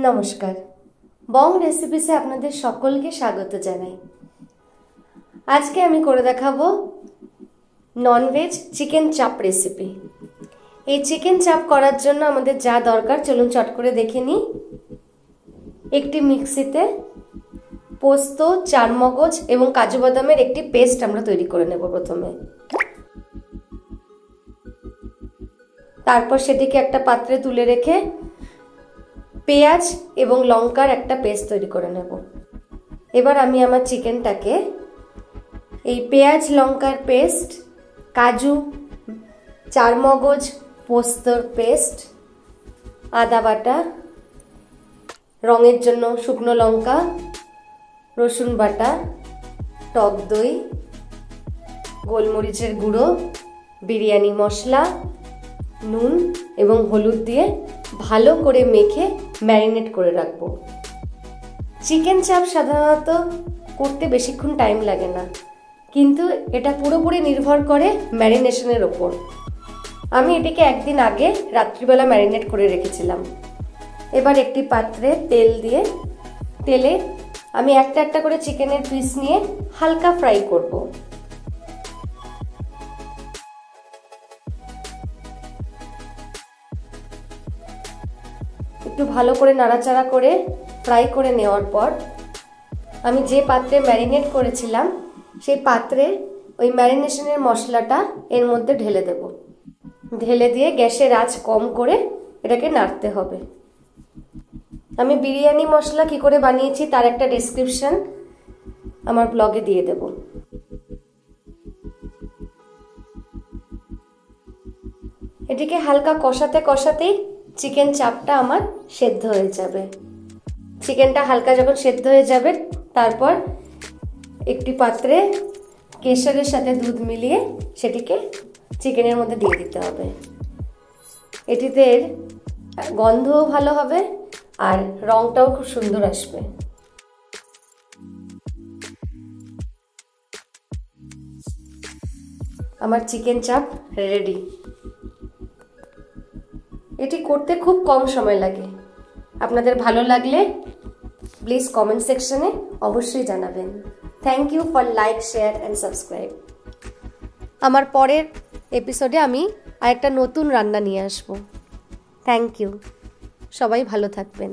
নমস্কার, বং রেসিপিসে আপনাদের সকলকে স্বাগত জানাই। আজকে আমি করে দেখাবো ননভেজ চিকেন চাপ রেসিপি। এই চিকেন চাপ করার জন্য আমাদের যা দরকার চলুন চট করে দেখে নিই। একটি মিক্সিতে পোস্ত, চারমগজ এবং কাজু বাদামের একটি পেস্ট আমরা তৈরি করে নেব প্রথমে। তারপর সেটিকে একটা পাত্রে তুলে রেখে পেঁয়াজ এবং লঙ্কার একটা পেস্ট তৈরি করে নেব। এবার আমি আমার চিকেনটাকে এই পেঁয়াজ লঙ্কার পেস্ট, কাজু, চারমগজ, পোস্তর পেস্ট, আদা বাটা, রঙের জন্য শুকনো লঙ্কা, রসুন বাটা, টক দই, গোলমরিচের গুঁড়ো, বিরিয়ানি মশলা, নুন এবং হলুদ দিয়ে ভালো করে মেখে ম্যারিনেট করে রাখবো। চিকেন চাপ সাধারণত করতে বেশিক্ষণ টাইম লাগে না, কিন্তু এটা পুরোপুরি নির্ভর করে ম্যারিনেশনের ওপর। আমি এটিকে একদিন আগে রাত্রিবেলা ম্যারিনেট করে রেখেছিলাম। এবার একটি পাত্রে তেলে আমি একটা একটা করে চিকেনের পিস নিয়ে হালকা ফ্রাই করব। একটু ভালো করে নাড়াচাড়া করে ফ্রাই করে নেওয়ার পর আমি যে পাত্রে ম্যারিনেট করেছিলাম সেই পাত্রে ওই ম্যারিনেশনের মশলাটা এর মধ্যে ঢেলে দেব। ঢেলে দিয়ে গ্যাসের আঁচ কম করে এটাকে নাড়তে হবে। আমি বিরিয়ানি মশলা কি করে বানিয়েছি তার একটা ডেসক্রিপশন আমার ব্লগে দিয়ে দেব। এটিকে হালকা কষাতে কষাতেই চিকেন চাপটা আমার সেদ্ধ হয়ে যাবে। চিকেনটা হালকা যখন সেদ্ধ হয়ে যাবে তারপর একটি পাত্রে কেশরের সাথে দুধ মিলিয়ে সেটিকে চিকেনের মধ্যে দিয়ে দিতে হবে। এটিতে গন্ধও ভালো হবে আর রংটাও খুব সুন্দর আসবে। আমার চিকেন চাপ রেডি। এটি করতে খুব কম সময় লাগে। আপনাদের ভালো লাগলে প্লিজ কমেন্ট সেকশনে অবশ্যই জানাবেন। Thank you for like, share and subscribe. আমার পরের এপিসোডে আমি আরেকটা নতুন রান্না নিয়ে আসবো। Thank you. সবাই ভালো থাকবেন।